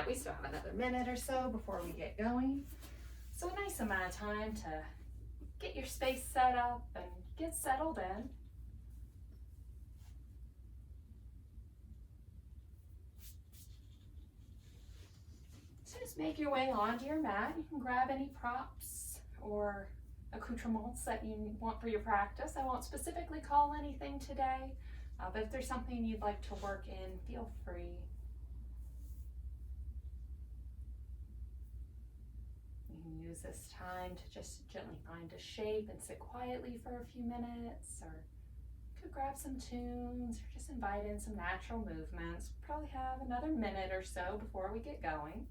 mat. We still have another minute or so before we get going. So a nice amount of time to get your space set up and get settled in. So just make your way onto your mat. You can grab any props or accoutrements that you want for your practice. I won't specifically call anything today, but if there's something you'd like to work in, feel free. You can use this time to just gently find a shape and sit quietly for a few minutes, or you could grab some tunes or just invite in some natural movements. We'll probably have another minute or so before we get going.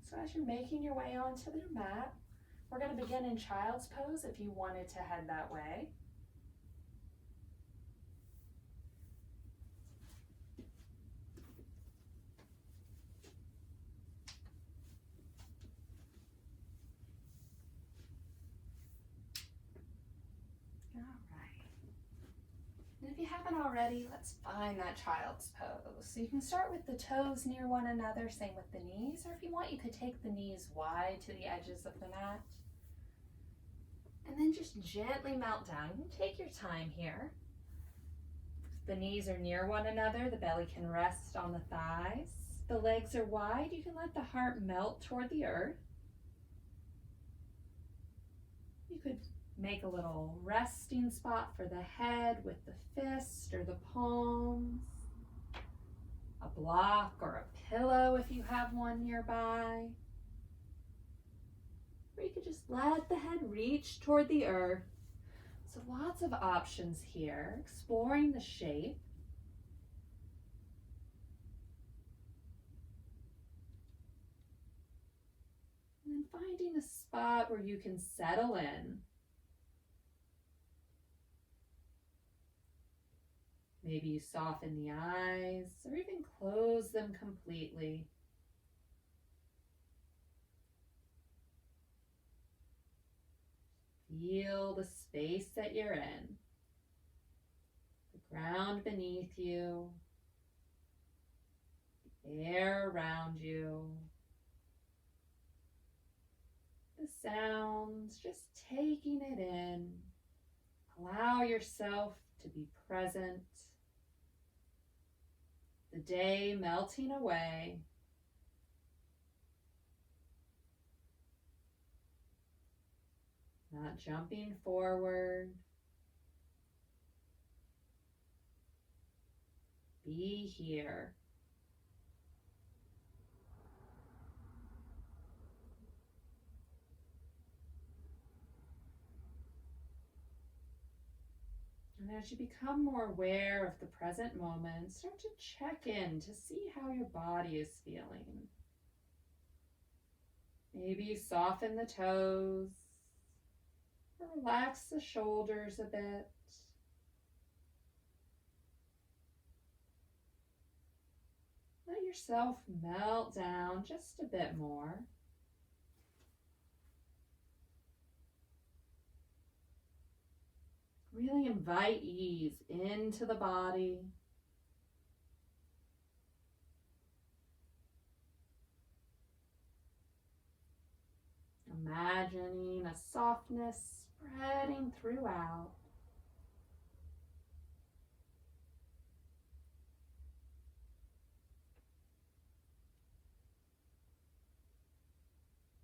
So as you're making your way onto the mat, we're going to begin in child's pose if you wanted to head that way. All right. And if you haven't already, let's find that child's pose. So you can start with the toes near one another, same with the knees, or if you want, you could take the knees wide to the edges of the mat. And then just gently melt down. You can take your time here. If the knees are near one another, the belly can rest on the thighs. If the legs are wide, you can let the heart melt toward the earth. You could make a little resting spot for the head with the fist or the palms, a block or a pillow if you have one nearby. Or you could just let the head reach toward the earth. So lots of options here, exploring the shape. And then finding a spot where you can settle in. Maybe you soften the eyes or even close them completely. Feel the space that you're in, the ground beneath you, the air around you, the sounds, just taking it in. Allow yourself to be present. The day melting away. Not jumping forward. Be here. And as you become more aware of the present moment, start to check in to see how your body is feeling. Maybe soften the toes, or relax the shoulders a bit. Let yourself melt down just a bit more. Really invite ease into the body. Imagining a softness spreading throughout.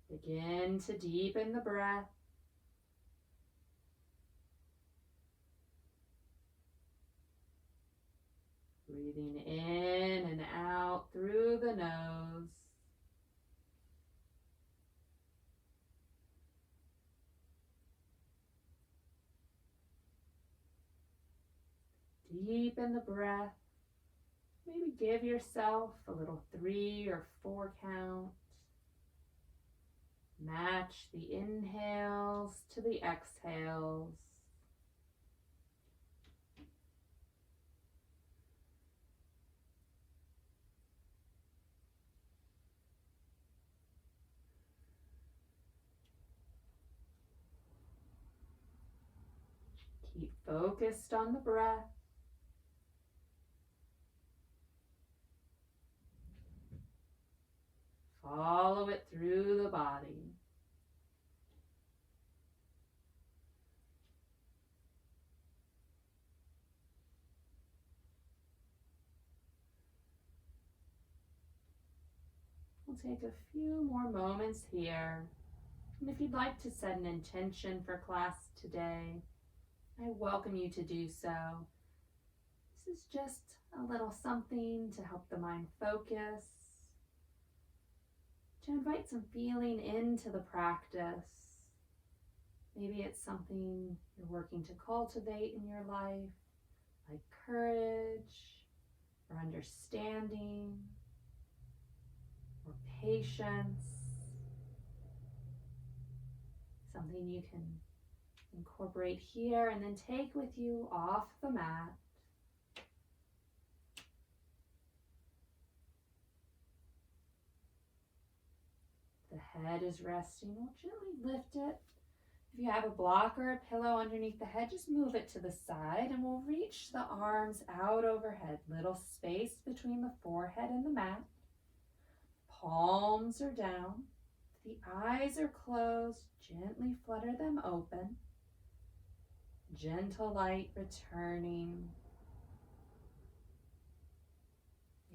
Begin to deepen the breath. Breathing in and out through the nose. Deepen the breath. Maybe give yourself a little 3 or 4 count. Match the inhales to the exhales. Keep focused on the breath. Follow it through the body. We'll take a few more moments here. And if you'd like to set an intention for class today, I welcome you to do so. This is just a little something to help the mind focus, to invite some feeling into the practice. Maybe it's something you're working to cultivate in your life, like courage or understanding or patience. Something you can incorporate here and then take with you off the mat. The head is resting. We'll gently lift it. If you have a block or a pillow underneath the head, just move it to the side and we'll reach the arms out overhead. Little space between the forehead and the mat. Palms are down. The eyes are closed. Gently flutter them open. Gentle light returning.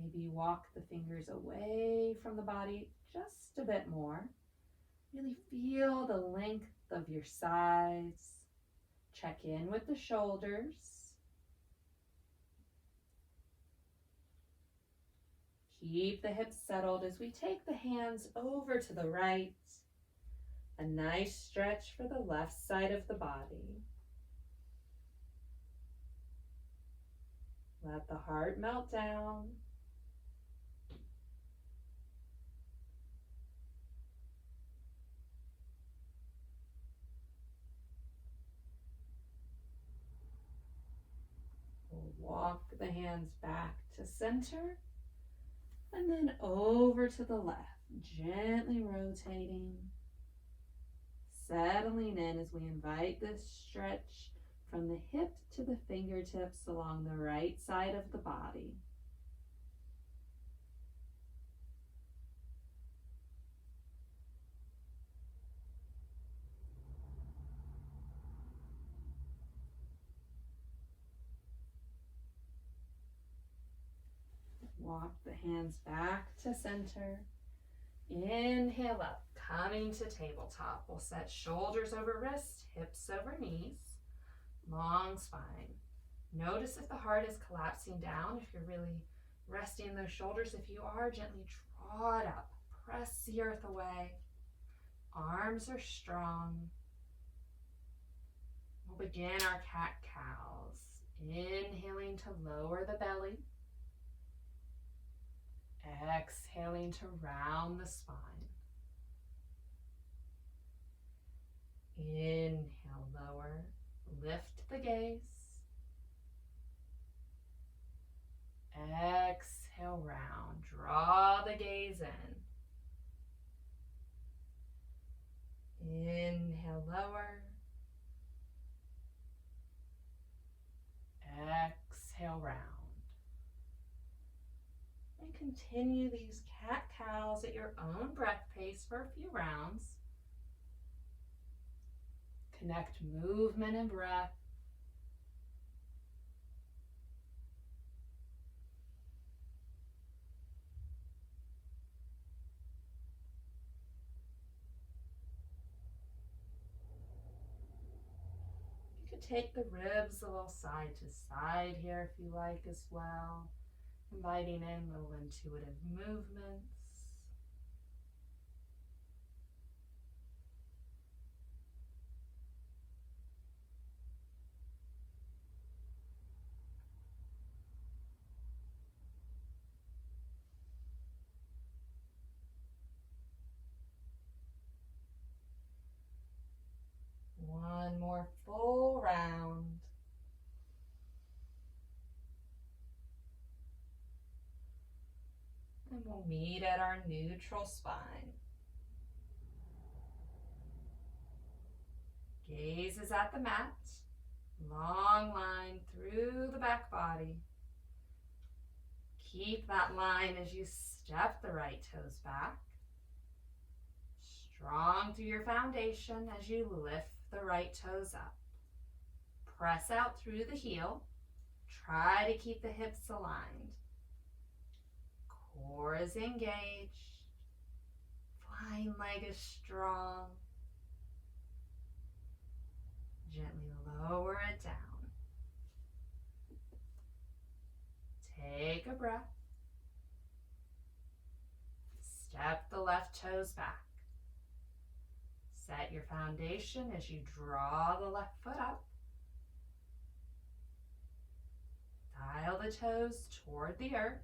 Maybe walk the fingers away from the body just a bit more. Really feel the length of your sides. Check in with the shoulders. Keep the hips settled as we take the hands over to the right. A nice stretch for the left side of the body. Let the heart melt down. We'll walk the hands back to center and then over to the left, gently rotating, settling in as we invite this stretch from the hip to the fingertips along the right side of the body. Walk the hands back to center. Inhale up, coming to tabletop. We'll set shoulders over wrists, hips over knees. Long spine. Notice if the heart is collapsing down, if you're really resting those shoulders. If you are, gently draw it up. Press the earth away. Arms are strong. We'll begin our cat-cows. Inhaling to lower the belly. Exhaling to round the spine. Inhale, lower. Lift the gaze. Exhale, round. Draw the gaze in. Inhale, lower. Exhale, round. And continue these cat-cows at your own breath pace for a few rounds. Connect movement and breath. You could take the ribs a little side to side here if you like as well. Inviting in little intuitive movements. One more full round. And we'll meet at our neutral spine. Gaze is at the mat. Long line through the back body. Keep that line as you step the right toes back. Strong through your foundation as you lift the right toes up. Press out through the heel. Try to keep the hips aligned. Core is engaged. Flying leg is strong. Gently lower it down. Take a breath. Step the left toes back. Set your foundation as you draw the left foot up. Dial the toes toward the earth.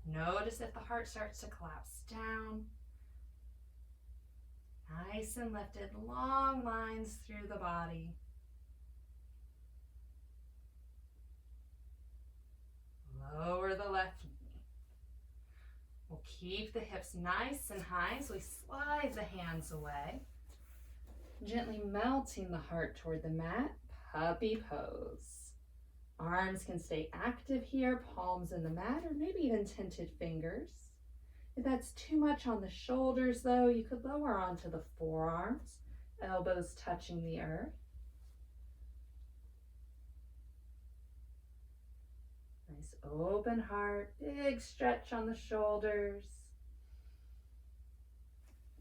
Notice if the heart starts to collapse down. Nice and lifted, long lines through the body. Lower the left knee. We'll keep the hips nice and high as we slide the hands away. Gently melting the heart toward the mat, puppy pose. Arms can stay active here, palms in the mat, or maybe even tinted fingers. If that's too much on the shoulders, though, you could lower onto the forearms, elbows touching the earth. Nice open heart, big stretch on the shoulders.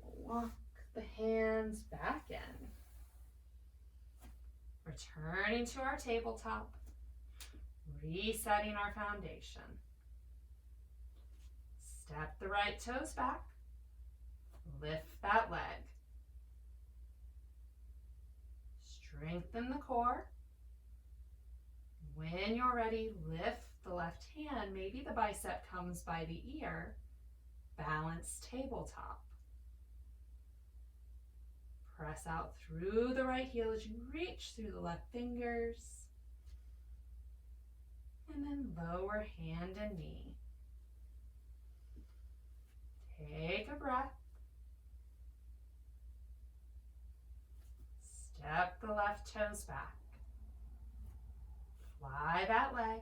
Walk the hands back in. Returning to our tabletop, resetting our foundation. Step the right toes back, lift that leg. Strengthen the core. When you're ready, lift the left hand. Maybe the bicep comes by the ear. Balance tabletop. Press out through the right heel as you reach through the left fingers. And then lower hand and knee. Take a breath. Step the left toes back. Fly that leg.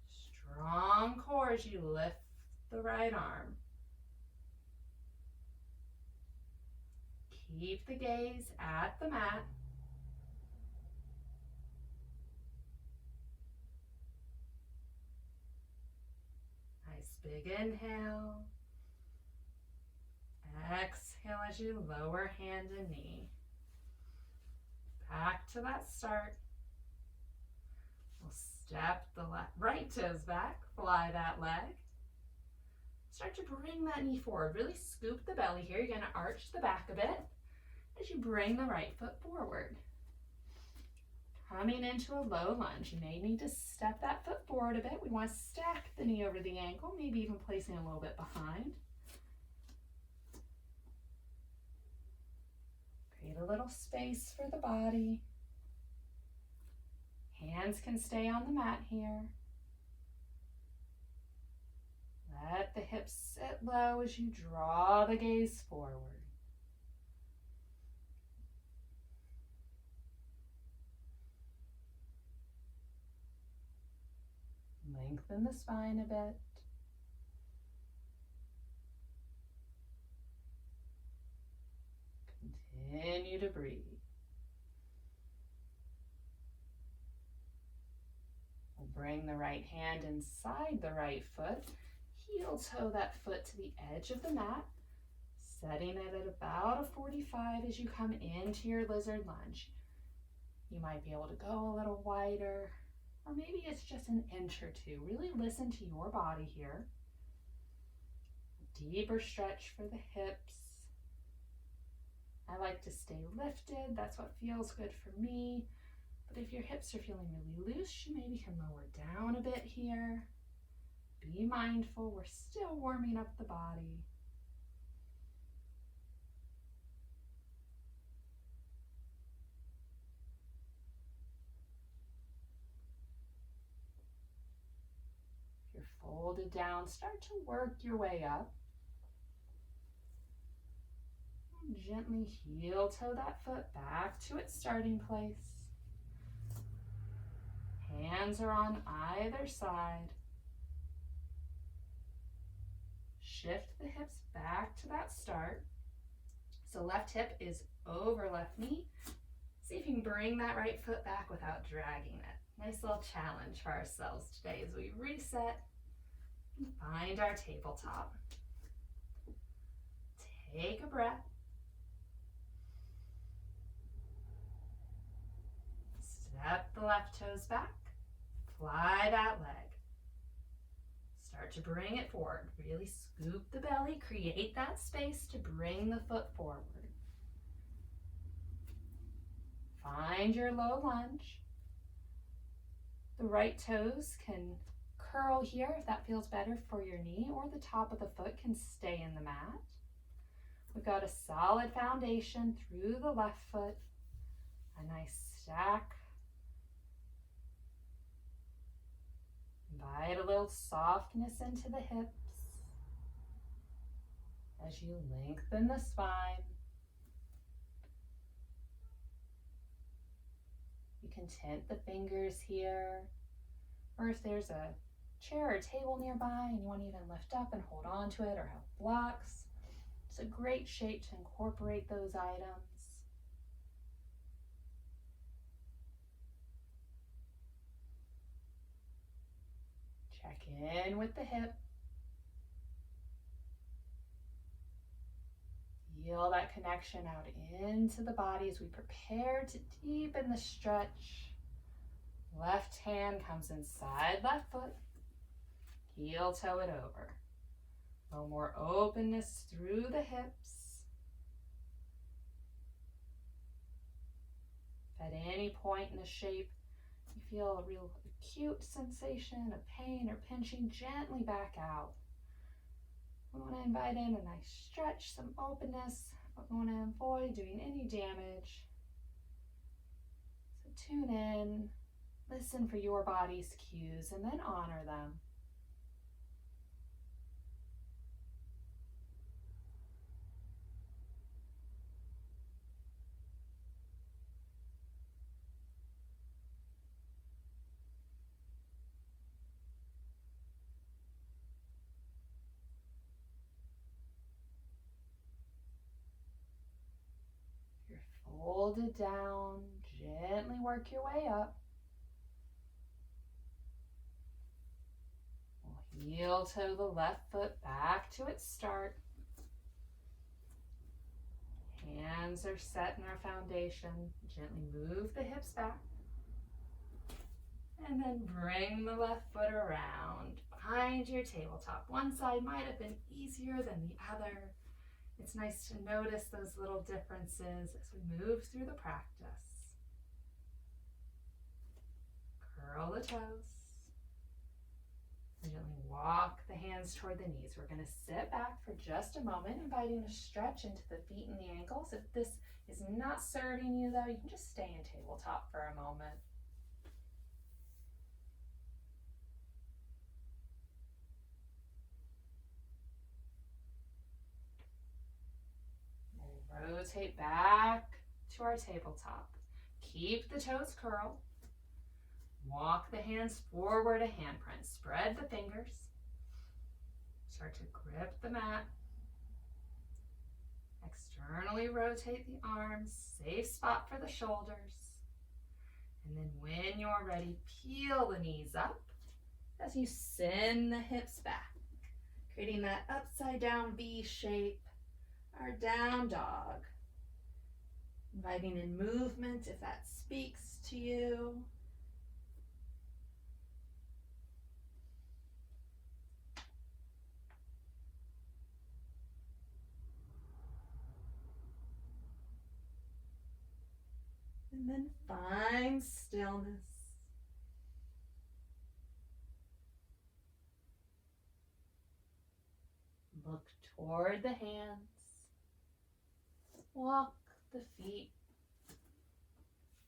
Strong core as you lift the right arm. Keep the gaze at the mat. Nice big inhale. Exhale as you lower hand and knee. Back to that start. We'll step the right toes back, fly that leg. Start to bring that knee forward. Really scoop the belly here. You're going to arch the back a bit as you bring the right foot forward. Coming into a low lunge, you may need to step that foot forward a bit. We want to stack the knee over the ankle, maybe even placing a little bit behind. Create a little space for the body. Hands can stay on the mat here. Let the hips sit low as you draw the gaze forward. Lengthen the spine a bit. Continue to breathe. We'll bring the right hand inside the right foot. Heel toe that foot to the edge of the mat, setting it at about a 45 as you come into your lizard lunge. You might be able to go a little wider, or maybe it's just an inch or two. Really listen to your body here. Deeper stretch for the hips. I like to stay lifted. That's what feels good for me. But if your hips are feeling really loose, you maybe can lower down a bit here. Be mindful, we're still warming up the body. If you're folded down, start to work your way up. Gently heel toe that foot back to its starting place. Hands are on either side. Shift the hips back to that start. So left hip is over left knee. See if you can bring that right foot back without dragging it. Nice little challenge for ourselves today as we reset and find our tabletop. Take a breath. Step the left toes back. Fly that leg. Start to bring it forward. Really scoop the belly. Create that space to bring the foot forward. Find your low lunge. The right toes can curl here if that feels better for your knee, or the top of the foot can stay in the mat. We've got a solid foundation through the left foot, a nice stack. Invite a little softness into the hips as you lengthen the spine. You can tent the fingers here, or if there's a chair or table nearby and you want to even lift up and hold on to it or have blocks, it's a great shape to incorporate those items. Check in with the hip. Feel that connection out into the body as we prepare to deepen the stretch. Left hand comes inside left foot. Heel toe it over. A little more openness through the hips. If at any point in the shape you feel a real acute sensation of pain or pinching, gently back out. We want to invite in a nice stretch, some openness, but we want to avoid doing any damage. So tune in, listen for your body's cues, and then honor them. Hold it down, gently work your way up. We'll heel toe the left foot back to its start. Hands are set in our foundation. Gently move the hips back. And then bring the left foot around. Find your tabletop. One side might have been easier than the other. It's nice to notice those little differences as we move through the practice. Curl the toes. Gently walk the hands toward the knees. We're going to sit back for just a moment, inviting a stretch into the feet and the ankles. If this is not serving you though, you can just stay in tabletop for a moment. Rotate back to our tabletop. Keep the toes curled. Walk the hands forward a handprint. Spread the fingers. Start to grip the mat. Externally rotate the arms. Safe spot for the shoulders. And then when you're ready, peel the knees up as you send the hips back, creating that upside down V shape. Our down dog. Inviting in movement if that speaks to you. And then find stillness. Look toward the hands. Walk the feet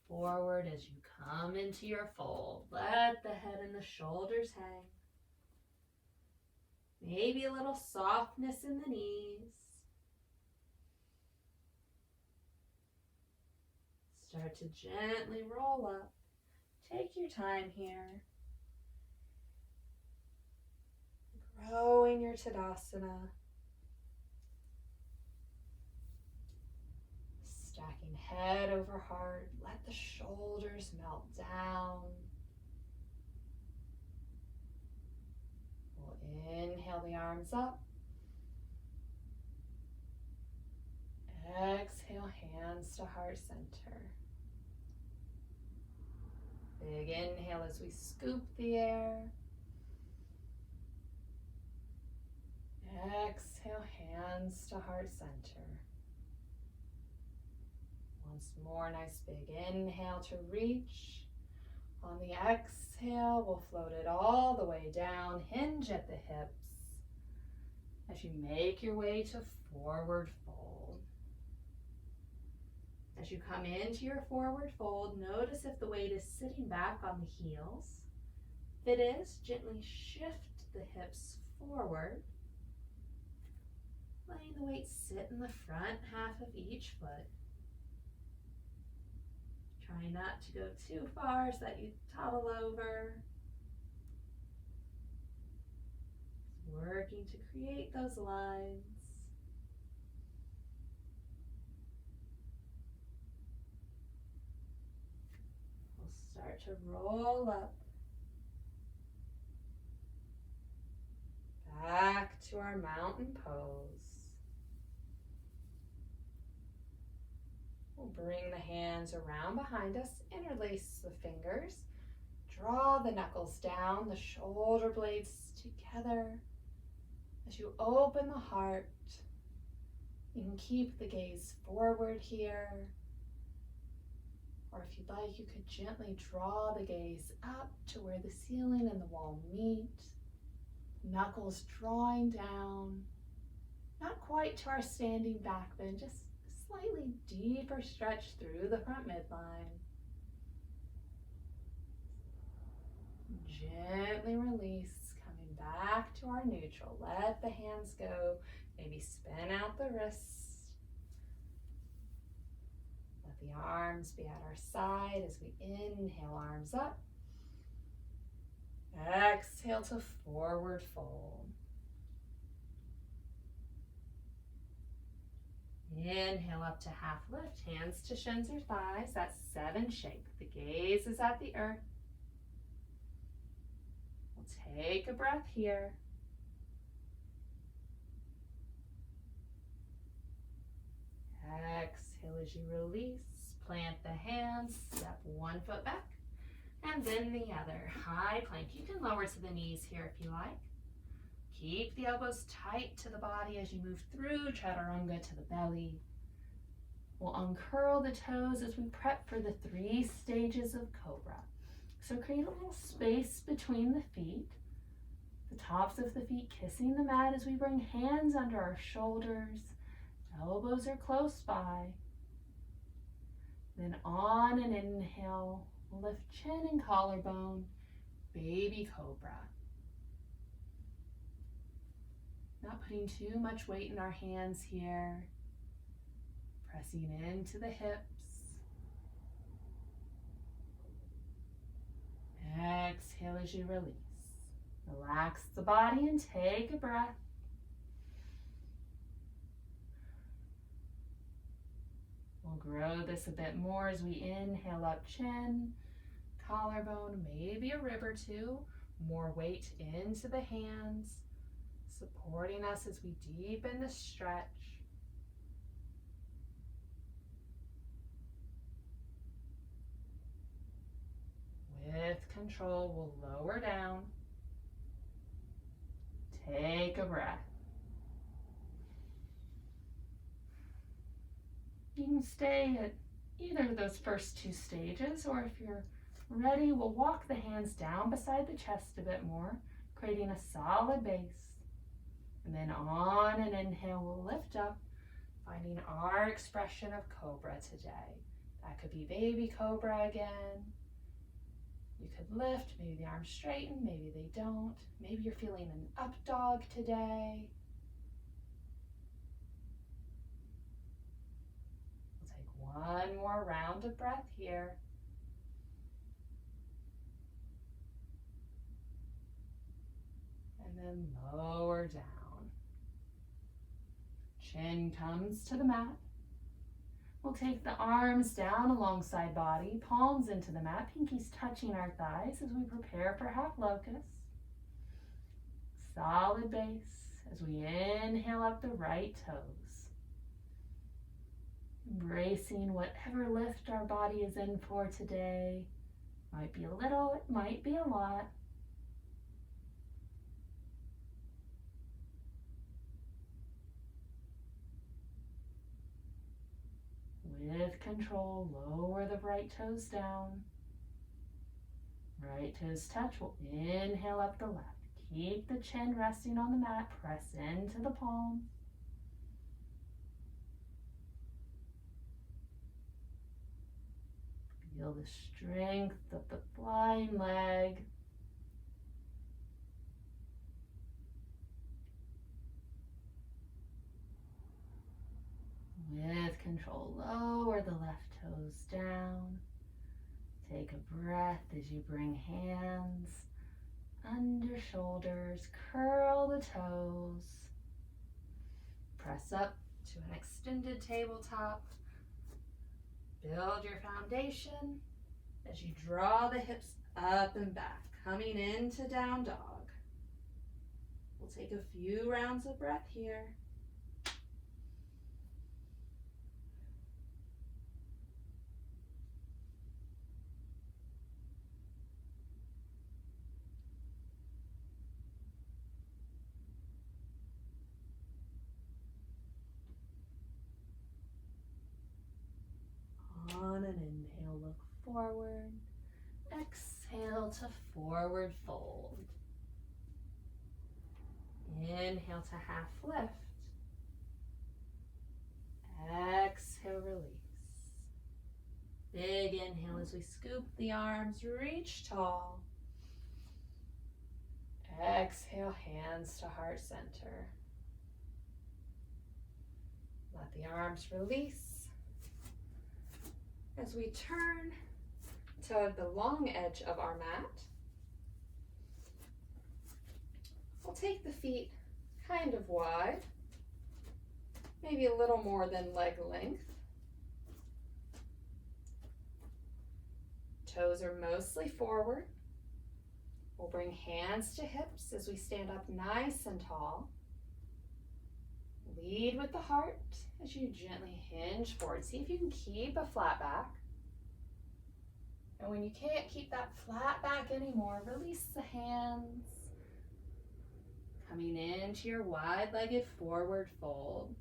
forward as you come into your fold. Let the head and the shoulders hang. Maybe a little softness in the knees. Start to gently roll up. Take your time here. Growing your Tadasana. Stacking head over heart. Let the shoulders melt down. We'll inhale the arms up. Exhale, hands to heart center. Big inhale as we scoop the air. Exhale, hands to heart center. Once more, nice big inhale to reach. On the exhale, we'll float it all the way down. Hinge at the hips as you make your way to forward fold. As you come into your forward fold, notice if the weight is sitting back on the heels. If it is, gently shift the hips forward. Letting the weight sit in the front half of each foot. Try not to go too far so that you topple over. Working to create those lines. We'll start to roll up. Back to our mountain pose. We'll bring the hands around behind us, interlace the fingers, draw the knuckles down, the shoulder blades together. As you open the heart, you can keep the gaze forward here. Or if you'd like, you could gently draw the gaze up to where the ceiling and the wall meet. Knuckles drawing down, not quite to our standing back bend, just slightly deeper stretch through the front midline. Gently release, coming back to our neutral. Let the hands go, maybe spin out the wrists. Let the arms be at our side as we inhale, arms up. Exhale to forward fold. Inhale up to half lift, hands to shins or thighs. That's 7 shape. The gaze is at the earth. We'll take a breath here. Exhale as you release. Plant the hands, step one foot back, and then the other. High plank. You can lower to the knees here if you like. Keep the elbows tight to the body as you move through Chaturanga to the belly. We'll uncurl the toes as we prep for the 3 stages of Cobra. So create a little space between the feet. The tops of the feet kissing the mat as we bring hands under our shoulders. Elbows are close by. Then on an inhale, lift chin and collarbone, baby cobra. Not putting too much weight in our hands here. Pressing into the hips. Exhale as you release. Relax the body and take a breath. We'll grow this a bit more as we inhale up, chin, collarbone, maybe a rib or two. More weight into the hands, supporting us as we deepen the stretch. With control, we'll lower down. Take a breath. You can stay at either of those first 2 stages, or if you're ready, we'll walk the hands down beside the chest a bit more, creating a solid base. And then on an inhale, we'll lift up, finding our expression of Cobra today. That could be baby Cobra again. You could lift, maybe the arms straighten, maybe they don't. Maybe you're feeling an up dog today. One more round of breath here. And then lower down. Chin comes to the mat. We'll take the arms down alongside body, palms into the mat, pinkies touching our thighs as we prepare for half locust. Solid base as we inhale up the right toes. Embracing whatever lift our body is in for today. Might be a little, it might be a lot. With control, lower the right toes down. Right toes touch. We'll inhale up the left. Keep the chin resting on the mat. Press into the palms. Feel the strength of the flying leg. With control, lower the left toes down. Take a breath as you bring hands under shoulders, curl the toes. Press up to an extended tabletop. Build your foundation as you draw the hips up and back, coming into down dog. We'll take a few rounds of breath here. On an inhale, look forward. Exhale to forward fold. Inhale to half lift. Exhale, release. Big inhale as we scoop the arms, reach tall. Exhale, hands to heart center. Let the arms release. As we turn to the long edge of our mat, we'll take the feet kind of wide, maybe a little more than leg length. Toes are mostly forward. We'll bring hands to hips as we stand up nice and tall. Lead with the heart as you gently hinge forward. See if you can keep a flat back. And when you can't keep that flat back anymore, release the hands. Coming into your wide-legged forward fold.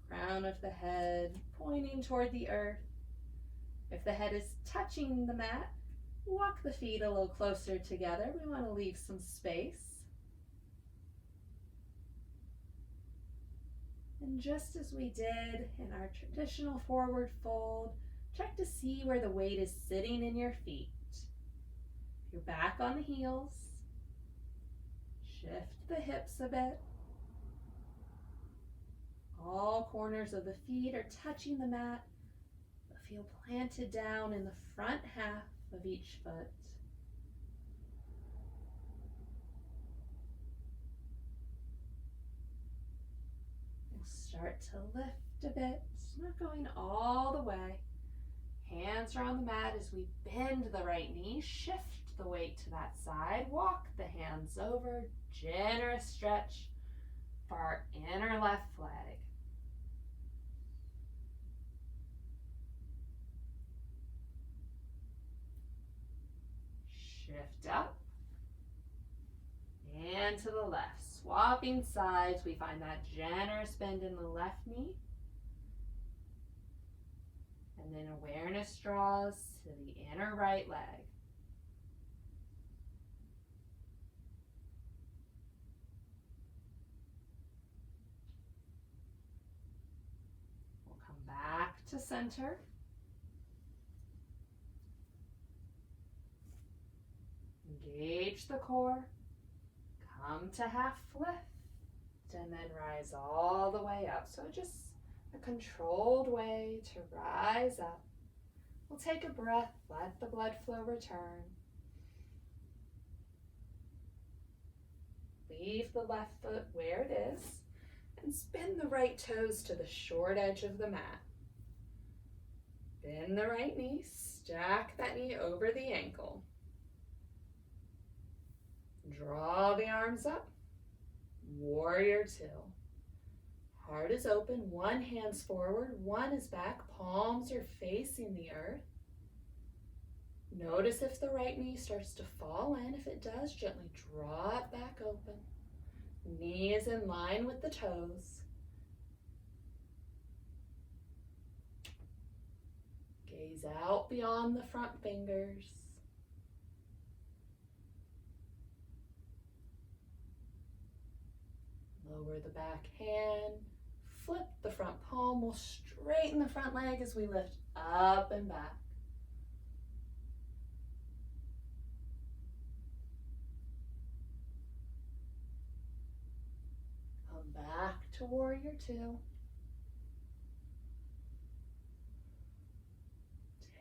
Crown of the head pointing toward the earth. If the head is touching the mat, walk the feet a little closer together. We want to leave some space. And just as we did in our traditional forward fold, check to see where the weight is sitting in your feet. If you're back on the heels, shift the hips a bit. All corners of the feet are touching the mat, but feel planted down in the front half of each foot. Start to lift a bit, not going all the way. Hands are on the mat as we bend the right knee, shift the weight to that side, walk the hands over, generous stretch for our inner left leg. Shift up and to the left. Swapping sides, we find that generous bend in the left knee. And then awareness draws to the inner right leg. We'll come back to center. Engage the core. Come to half lift and then rise all the way up. So just a controlled way to rise up. We'll take a breath, let the blood flow return. Leave the left foot where it is and spin the right toes to the short edge of the mat. Bend the right knee, stack that knee over the ankle. Draw the arms up, warrior two. Heart is open, one hand's forward, one is back, palms are facing the earth. Notice if the right knee starts to fall in. If it does, gently draw it back open. Knee is in line with the toes. Gaze out beyond the front fingers. Lower the back hand. Flip the front palm. We'll straighten the front leg as we lift up and back. Come back to warrior two.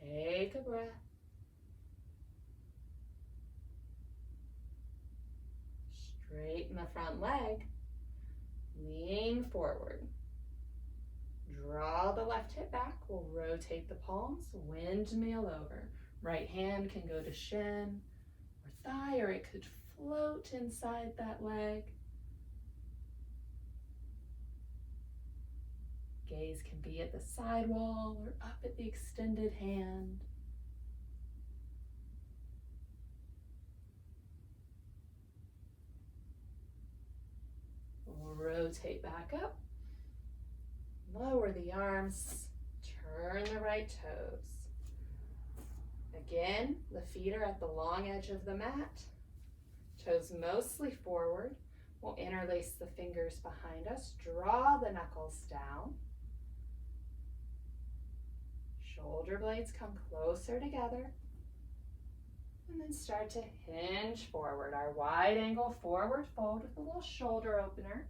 Take a breath. Straighten the front leg. Lean forward. Draw the left hip back. We'll rotate the palms. Windmill over. Right hand can go to shin or thigh, or it could float inside that leg. Gaze can be at the side wall or up at the extended hand. We'll rotate back up. Lower the arms. Turn the right toes. Again, the feet are at the long edge of the mat. Toes mostly forward. We'll interlace the fingers behind us. Draw the knuckles down. Shoulder blades come closer together. And then start to hinge forward. Our wide angle forward fold with a little shoulder opener.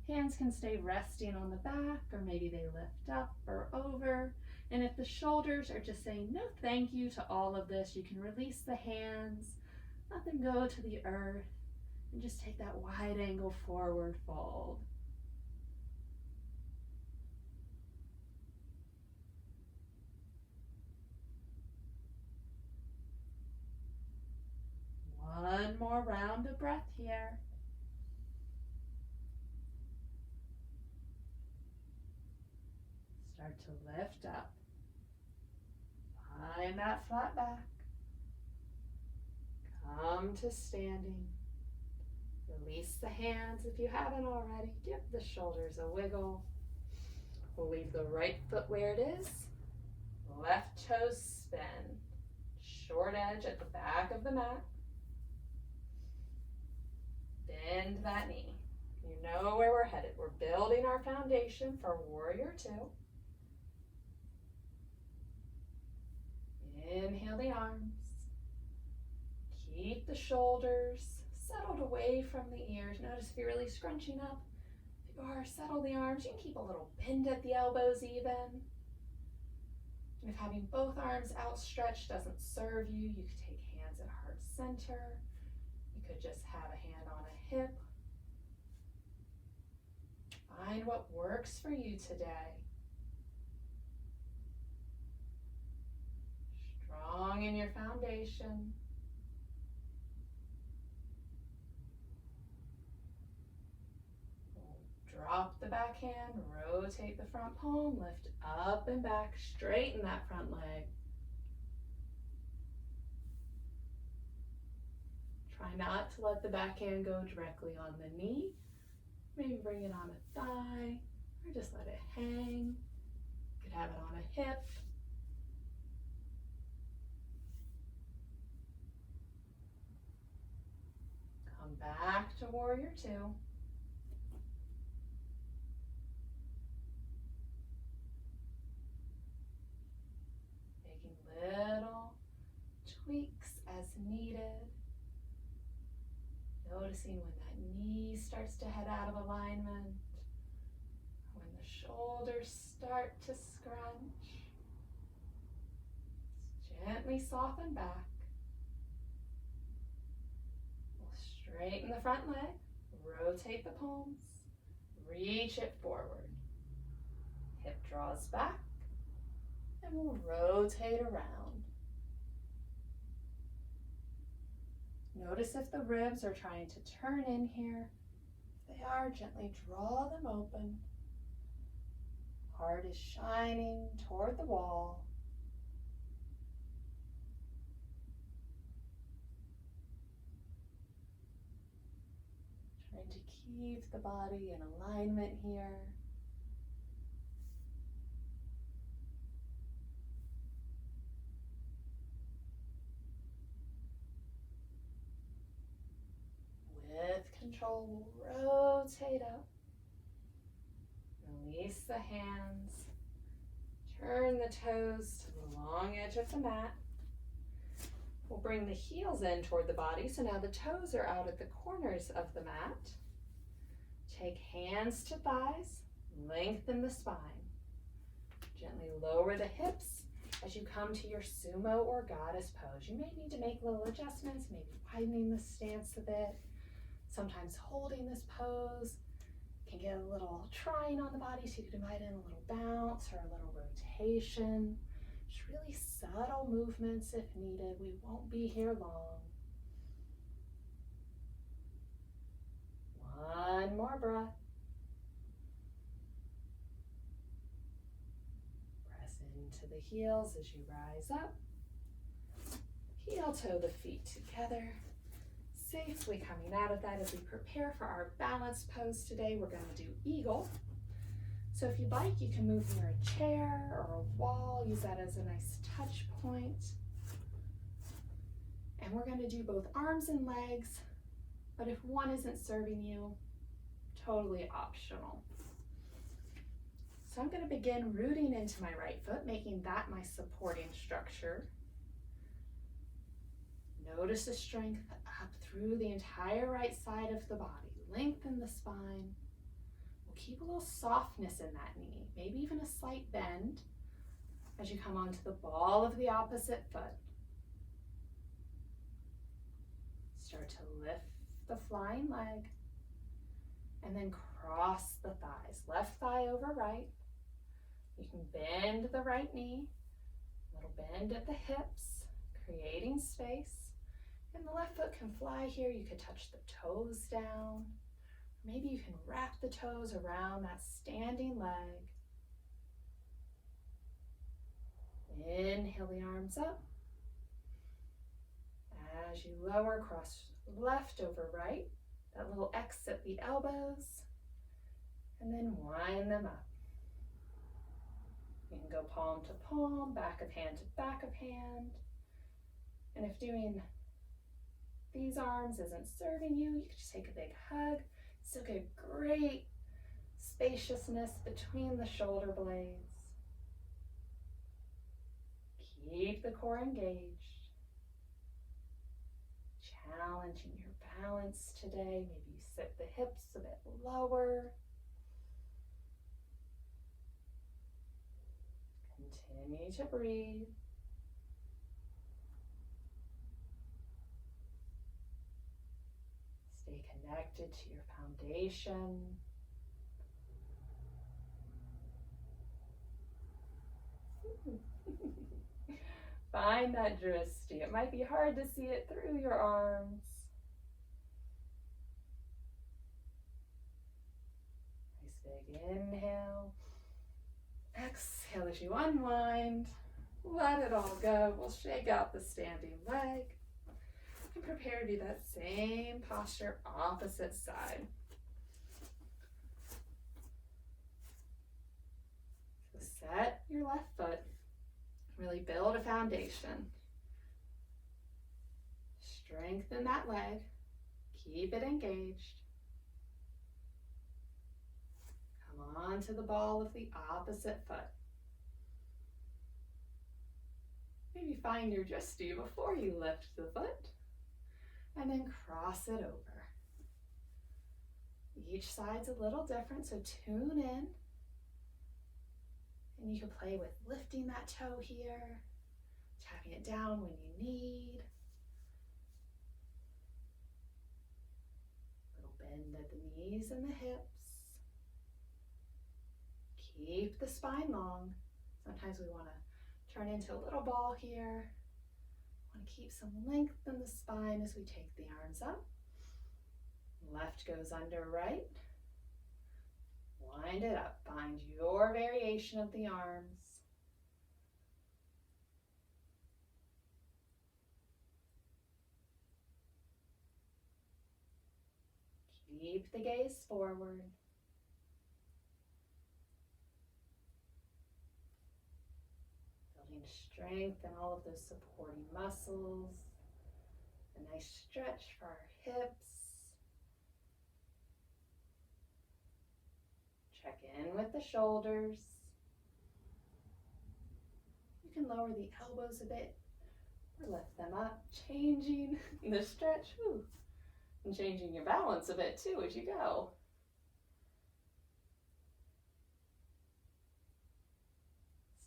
Hands can stay resting on the back, or maybe they lift up or over. And if the shoulders are just saying no thank you to all of this, you can release the hands, let them go to the earth, and just take that wide angle forward fold. One more round of breath here. Start to lift up. Find that flat back. Come to standing. Release the hands if you haven't already. Give the shoulders a wiggle. We'll leave the right foot where it is. Left toes spin. Short edge at the back of the mat. Bend that knee. You know where we're headed. We're building our foundation for warrior two. Inhale the arms. Keep the shoulders settled away from the ears. Notice if you're really scrunching up. If you are, settle the arms. You can keep a little bend at the elbows even. And if having both arms outstretched doesn't serve you, you could take hands at heart center. You could just have a hand on a hip. Find what works for you today. Strong in your foundation. Drop the back hand, rotate the front palm, lift up and back, straighten that front leg. Try not to let the back hand go directly on the knee. Maybe bring it on a thigh, or just let it hang. You could have it on a hip. Come back to warrior two. Making little tweaks as needed. Noticing when that knee starts to head out of alignment, when the shoulders start gently soften back. We'll straighten the front leg, rotate the palms, reach it forward. Hip draws back, and we'll rotate around. Notice if the ribs are trying to turn in here. If they are, gently draw them open. Heart is shining toward the wall. Trying to keep the body in alignment here. With control, we'll rotate up. Release the hands. Turn the toes to the long edge of the mat. We'll bring the heels in toward the body, so now the toes are out at the corners of the mat. Take hands to thighs, lengthen the spine. Gently lower the hips as you come to your sumo or goddess pose. You may need to make little adjustments, maybe widening the stance a bit. Sometimes holding this pose can get a little trying on the body, so you can invite in a little bounce or a little rotation. Just really subtle movements if needed. We won't be here long. One more breath. Press into the heels as you rise up. Heel toe the feet together. Safely coming out of that as we prepare for our balance pose today. We're going to do eagle. So if you'd like, you can move near a chair or a wall. Use that as a nice touch point. And we're going to do both arms and legs, but if one isn't serving you, totally optional. So I'm going to begin rooting into my right foot, making that my supporting structure. Notice the strength up through the entire right side of the body. Lengthen the spine. We'll keep a little softness in that knee, maybe even a slight bend as you come onto the ball of the opposite foot. Start to lift the flying leg and then cross the thighs. Left thigh over right. You can bend the right knee, a little bend at the hips, creating space. And the left foot can fly here. You could touch the toes down. Maybe you can wrap the toes around that standing leg. Inhale the arms up. As you lower, cross left over right. That little X at the elbows. And then wind them up. You can go palm to palm, back of hand to back of hand. And if doing these arms isn't serving you, you can just take a big hug. Still get great spaciousness between the shoulder blades. Keep the core engaged. Challenging your balance today. Maybe you sit the hips a bit lower. Continue to breathe. Stay connected to your foundation. Find that drishti. It might be hard to see it through your arms. Nice big inhale. Exhale as you unwind. Let it all go. We'll shake out the standing leg. And prepare to do that same posture, opposite side. So set your left foot. Really build a foundation. Strengthen that leg. Keep it engaged. Come on to the ball of the opposite foot. Maybe find your drishti before you lift the foot. And then cross it over. Each side's a little different, so tune in. And you can play with lifting that toe here, Tapping it down when you need. Little bend at the knees and the hips. Keep the spine long. Sometimes we want to turn into a little ball here. Want to keep some length in the spine as we take the arms up. Left goes under right. Wind it up. Find your variation of the arms. Keep the gaze forward. Building strength in all of those supporting muscles. A nice stretch for our hips. Check in with the shoulders. You can lower the elbows a bit or lift them up, changing the stretch. Whew. And changing your balance a bit too as you go.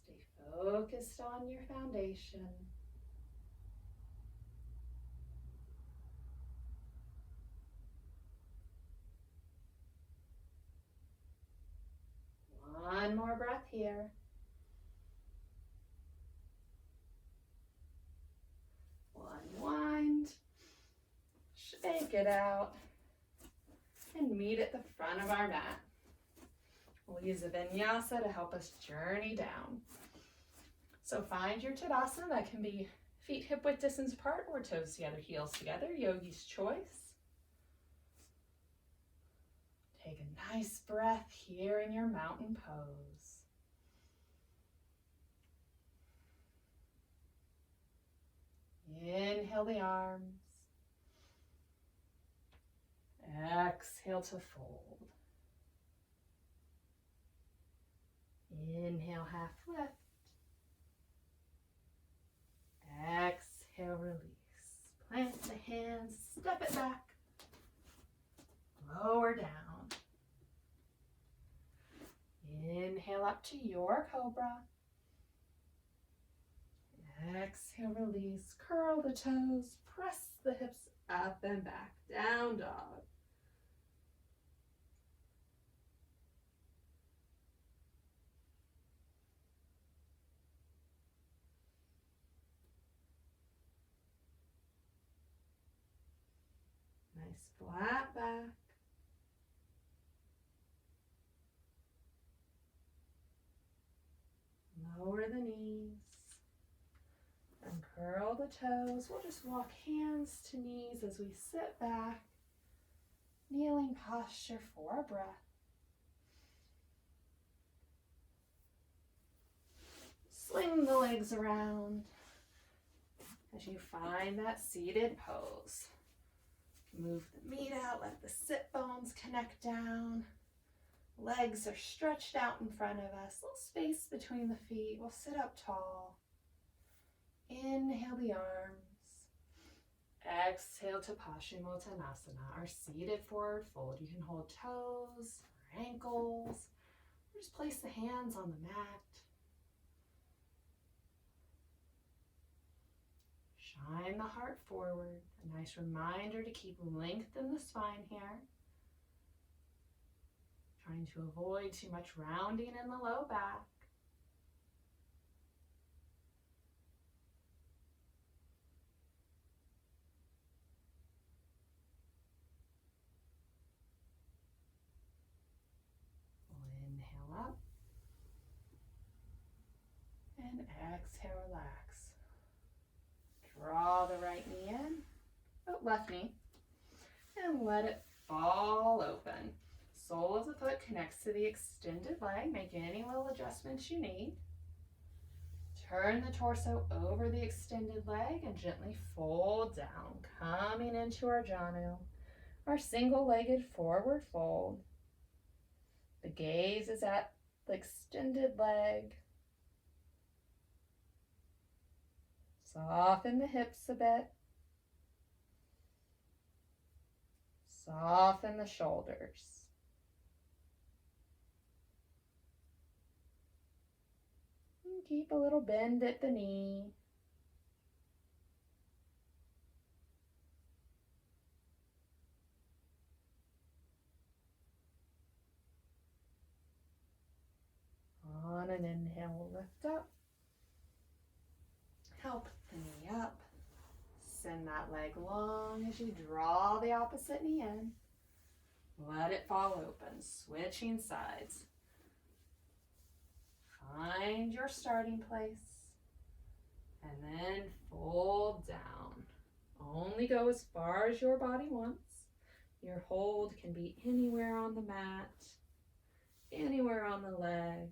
Stay focused on your foundation. One more breath here. Unwind. Shake it out. And meet at the front of our mat. We'll use a vinyasa to help us journey down. So find your Tadasana. That can be feet hip-width distance apart or toes together, heels together, yogi's choice. Take a nice breath here in your mountain pose. Inhale the arms. Exhale to fold. Inhale, half lift. Exhale, release. Plant the hands, step it back. Lower down. Inhale up to your cobra. Exhale, release. Curl the toes, press the hips up and back. Down dog. Nice flat back. Lower the knees. And curl the toes. We'll just walk hands to knees as we sit back. Kneeling posture for a breath. Sling the legs around as you find that seated pose. Move the meat out, let the sit bones connect down. Legs are stretched out in front of us. Little space between the feet. We'll sit up tall. Inhale the arms. Exhale to Paschimottanasana, our seated forward fold. You can hold toes or ankles, or just place the hands on the mat. Shine the heart forward. A nice reminder to keep length in the spine here. Trying to avoid too much rounding in the low back. We'll inhale up. And exhale, relax. Draw the right knee in, left knee, and let it fall open. Sole of the foot connects to the extended leg. Make any little adjustments you need. Turn the torso over the extended leg and gently fold down, coming into our Janu, our single-legged forward fold. The gaze is at the extended leg. Soften the hips a bit. Soften the shoulders. And keep a little bend at the knee. Inhale, lift up. Help the knee up. Send that leg long as you draw the opposite knee in. Let it fall open, switching sides. Find your starting place and then fold down. Only go as far as your body wants. Your hold can be anywhere on the mat, anywhere on the leg.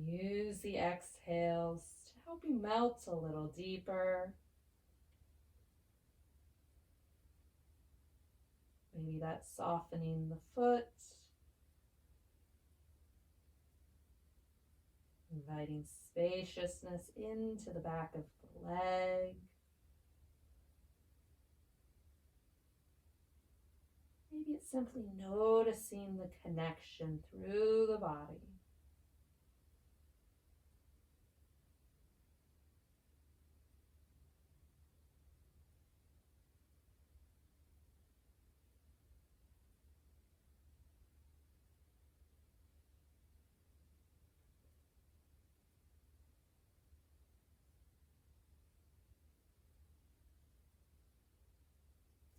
Use the exhales to help you melt a little deeper. Maybe that's softening the foot, inviting spaciousness into the back of the leg. Maybe it's simply noticing the connection through the body.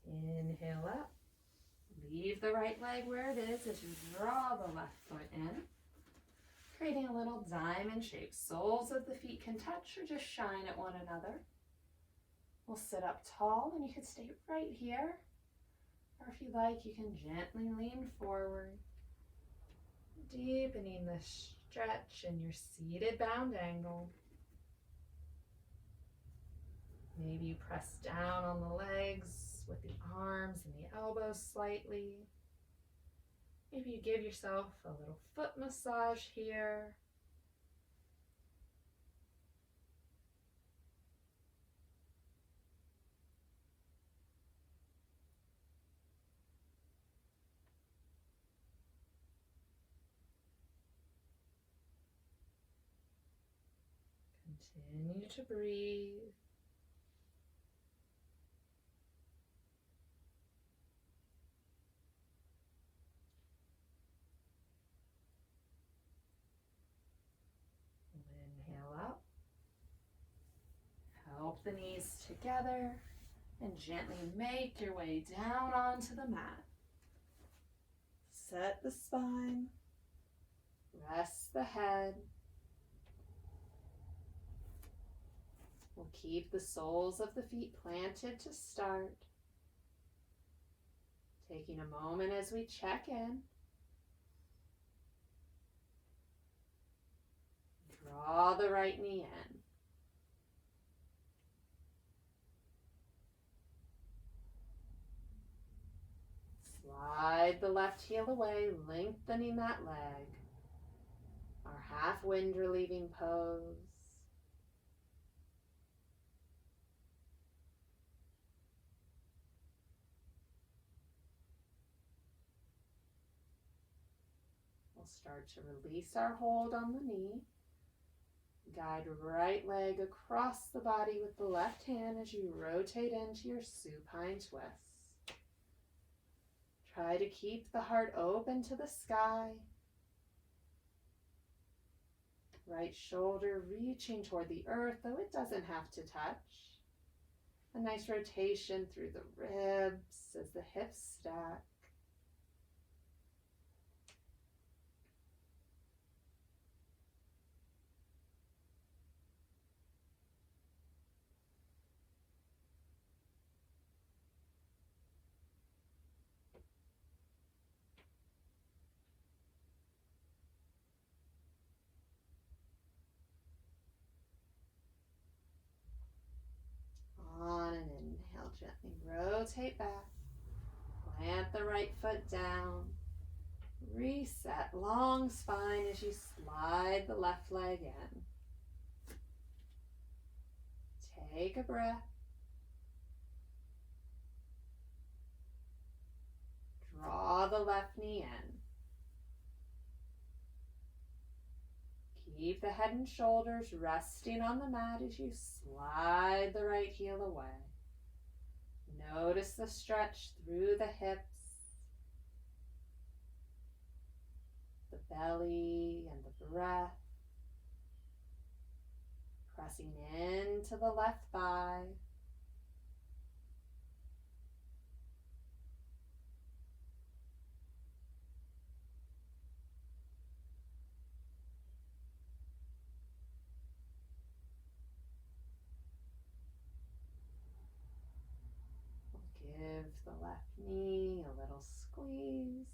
Inhale up. Leave the right leg where it is as you draw the left foot in, creating a little diamond shape. Soles of the feet can touch or just shine at one another. We'll sit up tall, and you can stay right here, or if you like, you can gently lean forward, deepening the stretch in your seated bound angle. Maybe you press down on the legs with the arms and the elbows slightly. Maybe you give yourself a little foot massage here. Continue to breathe. Inhale up. Help the knees together and gently make your way down onto the mat. Set the spine. Rest the head. We'll keep the soles of the feet planted to start. Taking a moment as we check in. Draw the right knee in. Slide the left heel away, lengthening that leg. Our half wind relieving pose. We'll start to release our hold on the knee. Guide right leg across the body with the left hand as you rotate into your supine twist. Try to keep the heart open to the sky. Right shoulder reaching toward the earth, though it doesn't have to touch. A nice rotation through the ribs as the hips stack. On an inhale, gently rotate back. Plant the right foot down. Reset, long spine as you slide the left leg in. Take a breath. Draw the left knee in. Keep the head and shoulders resting on the mat as you slide the right heel away. Notice the stretch through the hips. belly and the breath. Pressing into the left thigh. Give the left knee a little squeeze.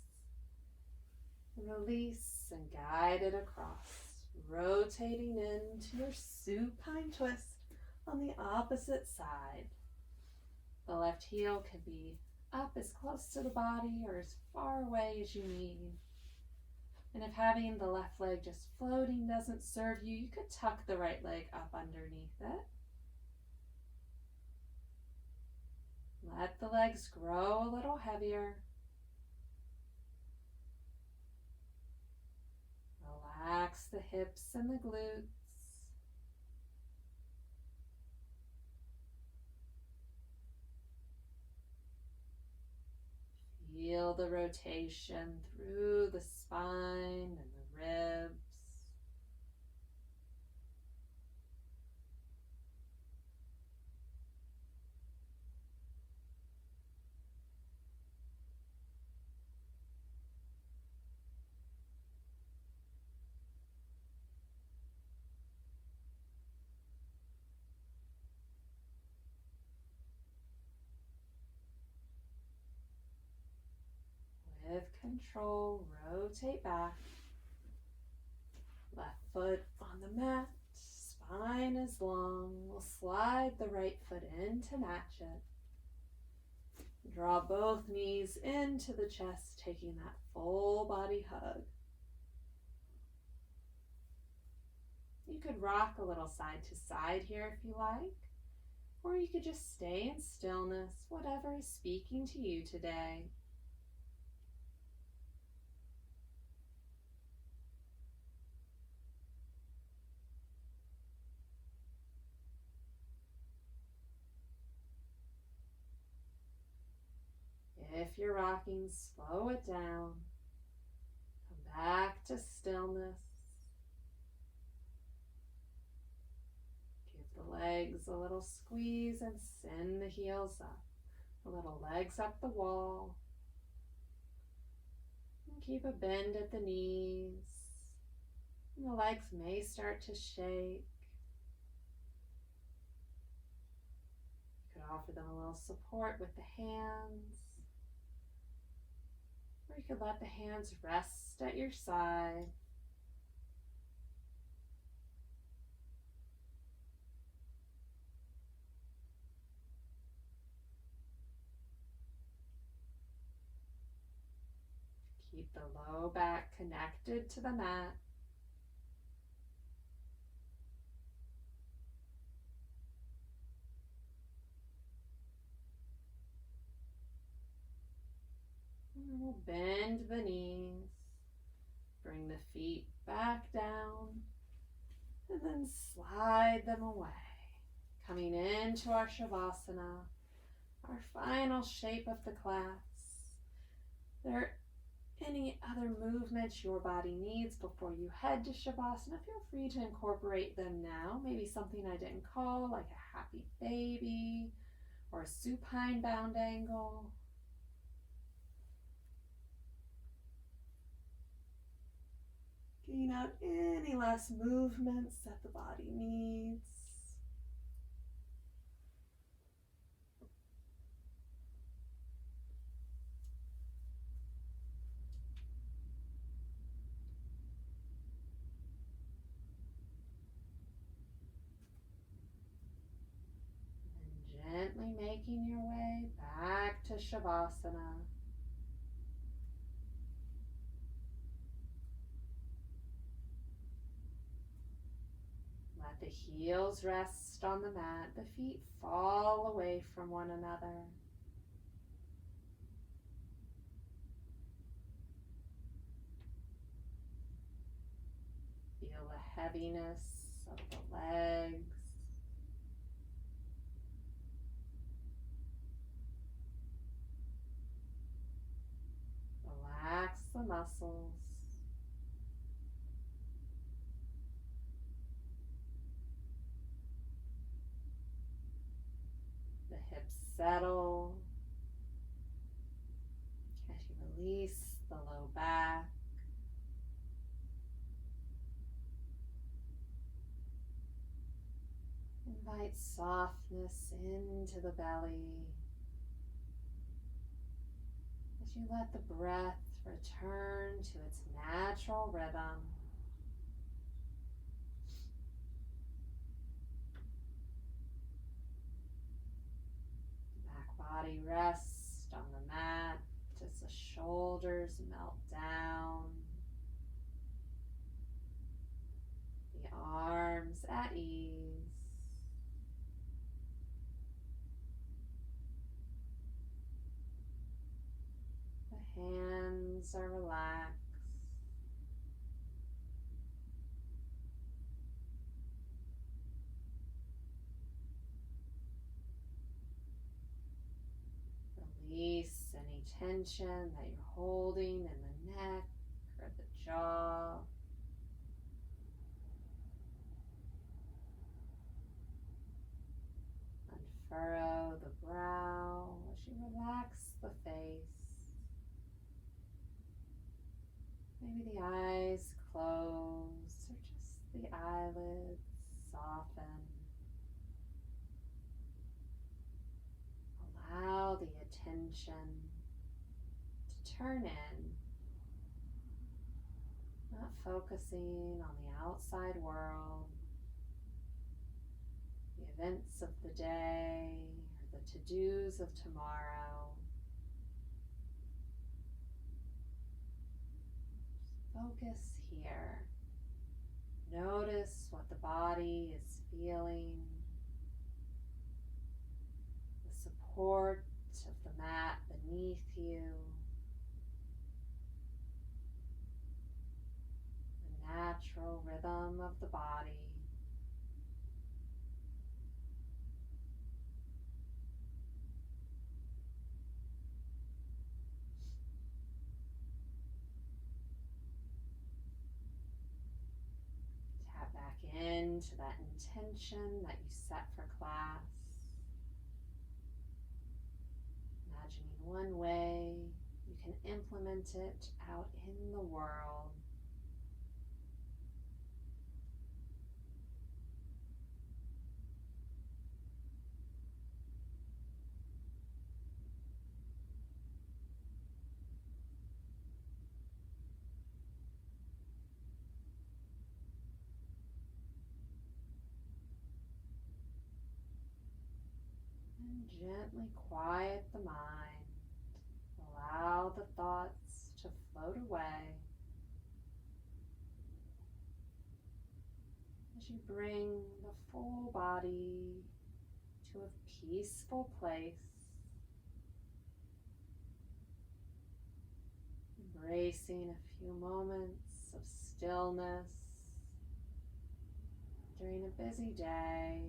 Release and guide it across, rotating into your supine twist on the opposite side. The left heel can be up as close to the body or as far away as you need. And if having the left leg just floating doesn't serve you, you could tuck the right leg up underneath it. Let the legs grow a little heavier. Relax the hips and the glutes. Feel the rotation through the spine and the ribs. With control, rotate back. Left foot on the mat, spine is long. We'll slide the right foot in to match it. Draw both knees into the chest, taking that full body hug. You could rock a little side to side here if you like, or you could just stay in stillness, whatever is speaking to you today. If you're rocking, slow it down. Come back to stillness. Give the legs a little squeeze and send the heels up. A little legs up the wall. And keep a bend at the knees. And the legs may start to shake. You could offer them a little support with the hands. Or you could let the hands rest at your side. Keep the low back connected to the mat. And we'll bend the knees, bring the feet back down, and then slide them away. Coming into our Shavasana, our final shape of the class. There are any other movements your body needs before you head to Shavasana, feel free to incorporate them now. Maybe something I didn't call, like a happy baby or a supine bound angle. Getting out any last movements that the body needs. And gently making your way back to Shavasana. Let the heels rest on the mat, the feet fall away from one another. Feel the heaviness of the legs. Relax the muscles. hips settle as you release the low back. Invite softness into the belly as you let the breath return to its natural rhythm. The back body rests on the mat as the shoulders melt down. The arms at ease. The hands are relaxed. Release any tension that you're holding in the neck or the jaw. Unfurrow the brow as you relax the face. Maybe the eyes close or just the eyelids soften. Allow the attention to turn in, not focusing on the outside world, the events of the day, or the to-dos of tomorrow. Focus here. Notice what the body is feeling, the support of the mat beneath you, the natural rhythm of the body. Tap back into that intention that you set for class. Imagining one way you can implement it out in the world. And gently quiet the mind. Allow the thoughts to float away as you bring the full body to a peaceful place, embracing a few moments of stillness during a busy day,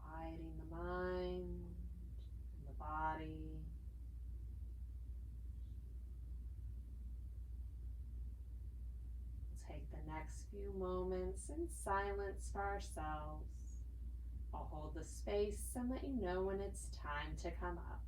quieting the mind and the body. We'll take the next few moments in silence for ourselves. I'll hold the space and let you know when it's time to come up.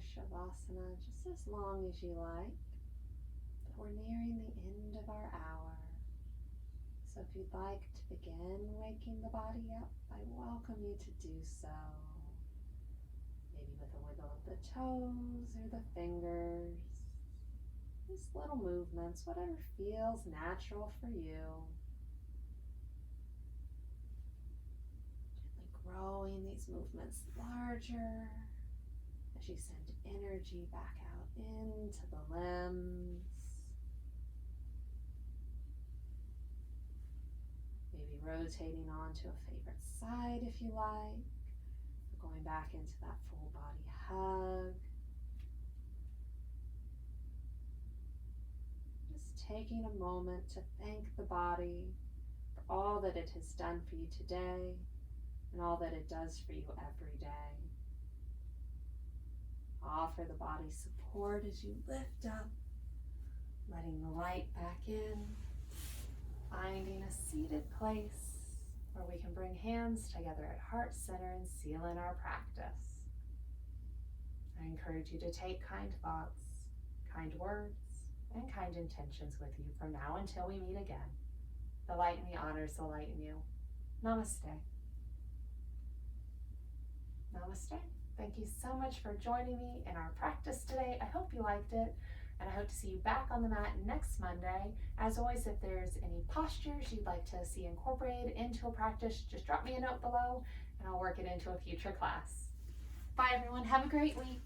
Shavasana just as long as you like. But we're nearing the end of our hour. So if you'd like to begin waking the body up, I welcome you to do so. Maybe with a wiggle of the toes or the fingers. Just little movements, whatever feels natural for you. Gently growing these movements larger as you send energy back out into the limbs. Maybe rotating onto a favorite side if you like. Or going back into that full body hug. Just taking a moment to thank the body for all that it has done for you today and all that it does for you every day. Offer the body support as you lift up, letting the light back in, finding a seated place where we can bring hands together at heart center and seal in our practice. I encourage you to take kind thoughts, kind words, and kind intentions with you from now until we meet again. The light in me honors the light in you. Namaste. Namaste. Thank you so much for joining me in our practice today. I hope you liked it, and I hope to see you back on the mat next Monday. As always, if there's any postures you'd like to see incorporated into a practice, just drop me a note below, and I'll work it into a future class. Bye, everyone. Have a great week.